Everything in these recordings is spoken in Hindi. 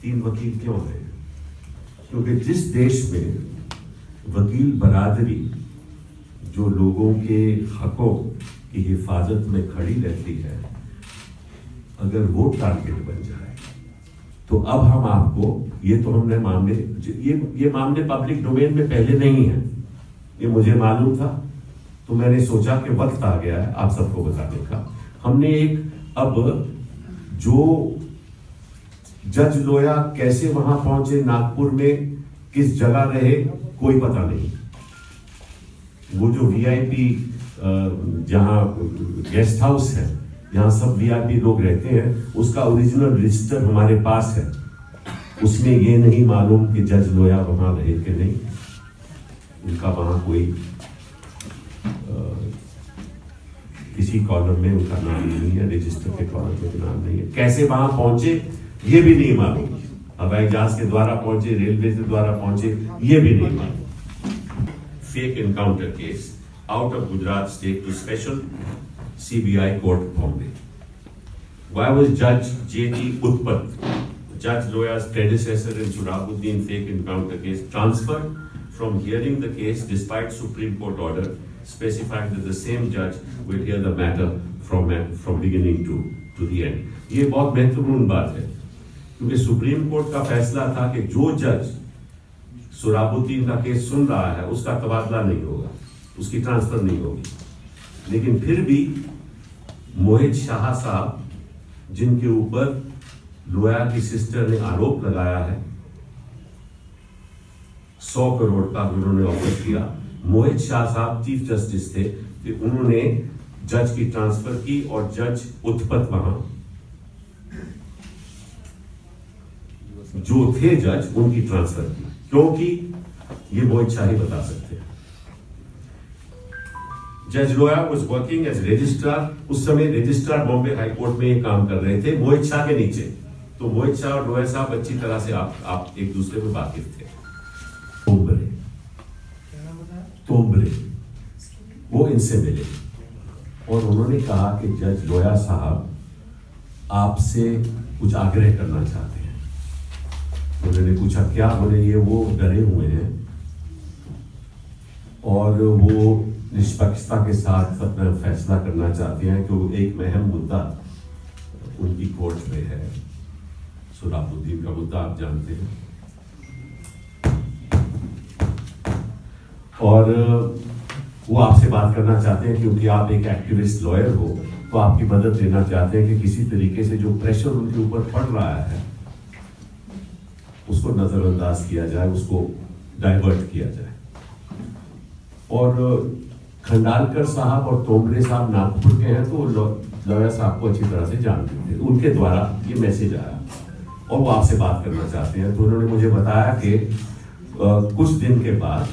तीन वकील क्यों हैं? क्योंकि जिस देश में वकील बरादरी जो लोगों के हकों की हिफाजत में खड़ी रहती है, अगर वो टारगेट बन जाए तो अब हम आपको ये तो हमने मामले ये मामले पब्लिक डोमेन में पहले नहीं है, ये मुझे मालूम था, तो मैंने सोचा कि वक्त आ गया है आप सबको बताने का। हमने एक अब जो जज लोया कैसे वहां पहुंचे, नागपुर में किस जगह रहे, कोई पता नहीं। वो जो वीआईपी जहां गेस्ट हाउस है, जहां सब वीआईपी लोग रहते हैं, उसका ओरिजिनल रजिस्टर हमारे पास है। उसमें ये नहीं मालूम कि जज लोया वहां रहे कि नहीं, उनका वहां कोई किसी कॉलम में उनका नाम नहीं है, रजिस्टर के कॉलम में नाम नहीं है। कैसे वहां पहुंचे ये भी नहीं मालूम, हवाई जहाज के द्वारा पहुंचे, रेलवे के द्वारा पहुंचे, ये भी नहीं मालूम। Fake encounter case out of Gujarat state to special CBI court Bombay. Why was Judge J.T. Utpat, Judge Loya's predecessor in Sohrabuddin fake encounter case, transferred from hearing the case despite Supreme Court order specifying that the same judge will hear the matter from beginning to the end? ये बहुत महत्वपूर्ण बात है, क्योंकि सुप्रीम कोर्ट का फैसला था कि जो जज सोहराबुद्दीन का केस सुन रहा है उसका तबादला नहीं होगा, उसकी ट्रांसफर नहीं होगी। लेकिन फिर भी मोहित शाह साहब, जिनके ऊपर लोया की सिस्टर ने आरोप लगाया है 100 करोड़ का उन्होंने ऑफर किया, मोहित शाह साहब चीफ जस्टिस थे, कि उन्होंने जज की ट्रांसफर की और जज उत्पत वहां जो थे जज उनकी ट्रांसफर की, क्योंकि ये मोहित शाह ही बता सकते हैं। जज लोया वाज वर्किंग एज रजिस्ट्रार, उस समय रजिस्ट्रार बॉम्बे हाई कोर्ट में ये काम कर रहे थे मोहित शाह के नीचे। तो मोहित शाह और लोया साहब अच्छी तरह से आप एक दूसरे को वाकिफ थे। तोमरे वो इनसे मिले और उन्होंने कहा कि जज लोया साहब आपसे कुछ आग्रह करना चाहते हैं। उन्होंने पूछा क्या? बोले ये वो डरे हुए हैं और वो निष्पक्षता के साथ अपना फैसला करना चाहते हैं कि वो एक अहम मुद्दा उनकी कोर्ट में है, सोहराबुद्दीन का मुद्दा आप जानते हैं, और वो आपसे बात करना चाहते हैं क्योंकि आप एक एक्टिविस्ट लॉयर हो, तो आपकी मदद लेना चाहते हैं कि किसी तरीके से जो प्रेशर उनके ऊपर पड़ रहा है उसको नजरअंदाज किया जाए, उसको डाइवर्ट किया जाए। और खंडालकर साहब और तोमरे साहब नागपुर के हैं, तो लॉयर साहब को अच्छी तरह से जानते थे, उनके द्वारा ये मैसेज आया और वो आपसे बात करना चाहते हैं। तो उन्होंने मुझे बताया कि कुछ दिन के बाद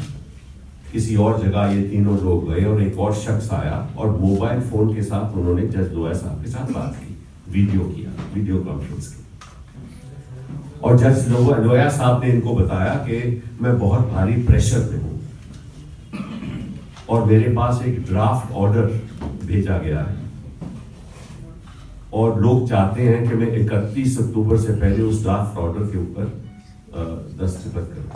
किसी और जगह ये तीनों लोग गए और एक और शख्स आया और मोबाइल फोन के साथ उन्होंने जज लोया साहब के साथ बात की, वीडियो कॉन्फ्रेंस की। और जज लोया साहब ने इनको बताया कि मैं बहुत भारी प्रेशर में हूं और मेरे पास एक ड्राफ्ट ऑर्डर भेजा गया है और लोग चाहते हैं कि मैं 31 अक्टूबर से पहले उस ड्राफ्ट ऑर्डर के ऊपर दस्तखत करूं।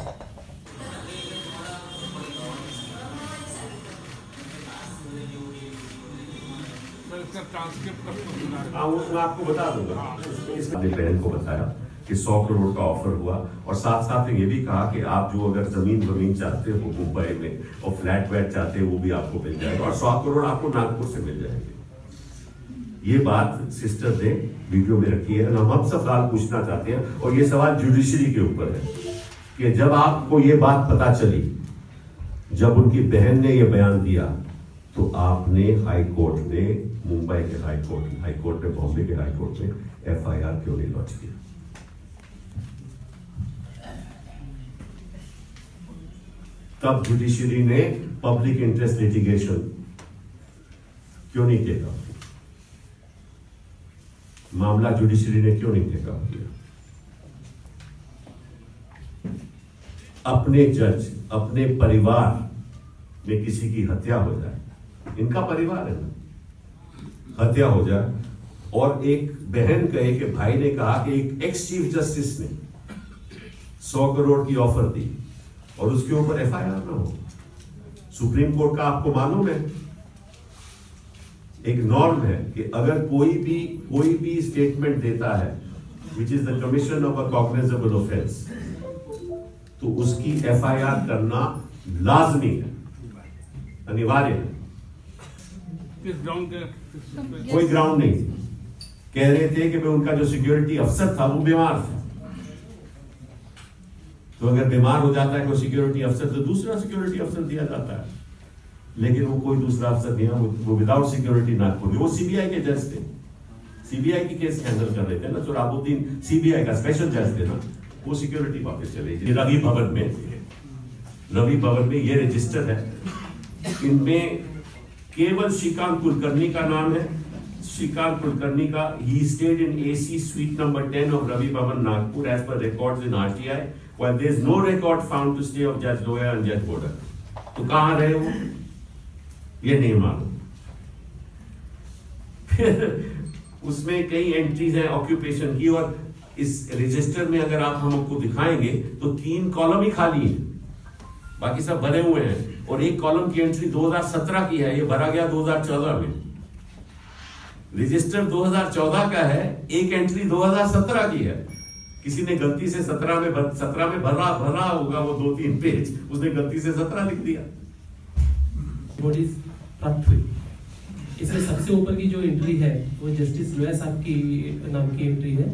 मैं आपको बता दूंगा। इसने बहन को बताया कि 100 करोड़ का ऑफर हुआ और साथ साथ ये भी कहा कि आप जो अगर जमीन चाहते हो मुंबई में और फ्लैट वैट चाहते हो वो भी आपको मिल जाएगा और 100 करोड़ आपको नागपुर से मिल जाएंगे। ये बात सिस्टर ने वीडियो में रखी है। हम सवाल पूछना चाहते हैं और ये सवाल जुडिशरी के ऊपर है कि जब आपको ये बात पता चली, जब उनकी बहन ने ये बयान दिया, तो आपने हाई कोर्ट में, मुंबई के हाई कोर्ट में, बॉम्बे के हाई कोर्ट में FIR क्यों नहीं लॉन्च किया? तब जुडिशरी ने पब्लिक इंटरेस्ट लिटिगेशन क्यों नहीं टेका? मामला जुडिशरी ने क्यों नहीं टेका? अपने जज, अपने परिवार में किसी की हत्या हो जाए, इनका परिवार है ना, हत्या हो जाए और एक बहन कहे कि भाई ने कहा कि एक एक्स चीफ जस्टिस ने 100 करोड़ की ऑफर दी और उसके ऊपर एफआईआर ना हो। सुप्रीम कोर्ट का आपको मालूम है एक नॉर्म है कि अगर कोई भी स्टेटमेंट देता है which is the commission of a cognizable offence, तो उसकी एफआईआर करना लाजमी है, अनिवार्य है। कोई ग्राउंड नहीं। कह रहे थे कि भाई उनका जो सिक्योरिटी अफसर था वो बीमार था, तो अगर बीमार हो जाता है कोई सिक्योरिटी अफसर तो दूसरा सिक्योरिटी अफसर दिया जाता है, लेकिन वो कोई दूसरा अफसर नहीं है, वो विदाउट सिक्योरिटी नागपुर, वो सीबीआई के जज थे, सीबीआई की केस हैंडल कर रहे थे ना, सोराबुद्दीन सीबीआई का स्पेशल जज थे ना, वो सिक्योरिटी वापस चले गए। रवि भवन में ये रजिस्टर है, इनमें केवल श्रीकांत कुलकर्णी का नाम है। श्रीकांत कुलकर्णी का ही stayed in AC suite number 10 of Ravi Bhavan Nagpur as per records in RTI, while there is no record found to stay of जज लोया एंड जज बोर्डर। तो कहां रहे वो, ये नहीं मालूम। फिर उसमें कई एंट्रीज हैं ऑक्यूपेशन की, और इस रजिस्टर में अगर आप हमको दिखाएंगे तो 3 कॉलम ही खाली है, बाकी सब भरे हुए हैं, और एक कॉलम की एंट्री 2017 की है, ये भरा गया 2014 में। रजिस्टर 2014 का है, एक एंट्री 2017 की है। किसी ने गलती से 17 में भरा होगा वो 2-3 पेज, उसने गलती से 17 लिख दिया। नोटिस प्राप्त हुई, इसमें सबसे ऊपर की जो एंट्री है वो जस्टिस लोया साहब की नाम की एंट्री है,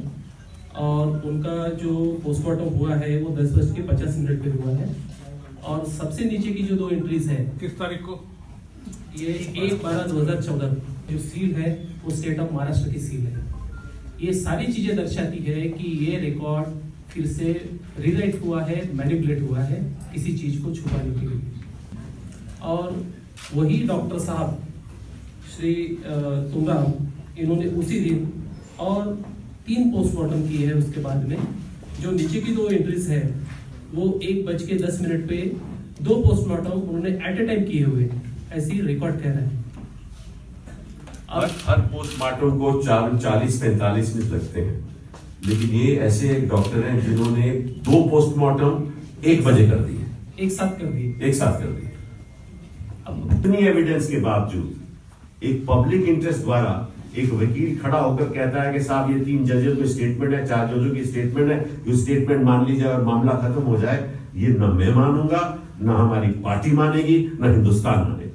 और उनका जो पोस्टमार्टम हुआ है वो 10:50 पे हुआ है। और सबसे नीचे की जो 2 एंट्रीज है, किस तारीख को, ये 1/12/2014 जो सील है वो स्टेट ऑफ महाराष्ट्र की सील है। ये सारी चीजें दर्शाती है कि ये रिकॉर्ड फिर से रीराइट हुआ है, मैनिपुलेट हुआ है किसी चीज को छुपाने के लिए। और वही डॉक्टर साहब श्री तुंगाम, इन्होंने उसी दिन और 3 पोस्टमार्टम किए हैं। उसके बाद में जो नीचे की 2 एंट्रीज है वो 1:10 पे 2 पोस्टमार्टम उन्होंने एट ए टाइम किए हुए, ऐसी रिकॉर्ड कह रहा है। हर पोस्टमार्टम को 40-45 मिनट लगते हैं, लेकिन ये ऐसे एक डॉक्टर हैं जिन्होंने 2 पोस्टमार्टम 1 बजे कर दिए, एक साथ कर दिए। अब इतनी एविडेंस के बावजूद एक पब्लिक इंटरेस्ट द्वारा एक वकील खड़ा होकर कहता है कि साहब ये 3 जजेस में स्टेटमेंट है, 4 जजों की स्टेटमेंट है, ये स्टेटमेंट मान ली जाए और मामला खत्म हो जाए, ये न मैं मानूंगा, न हमारी पार्टी मानेगी, न हिंदुस्तान मानेगा।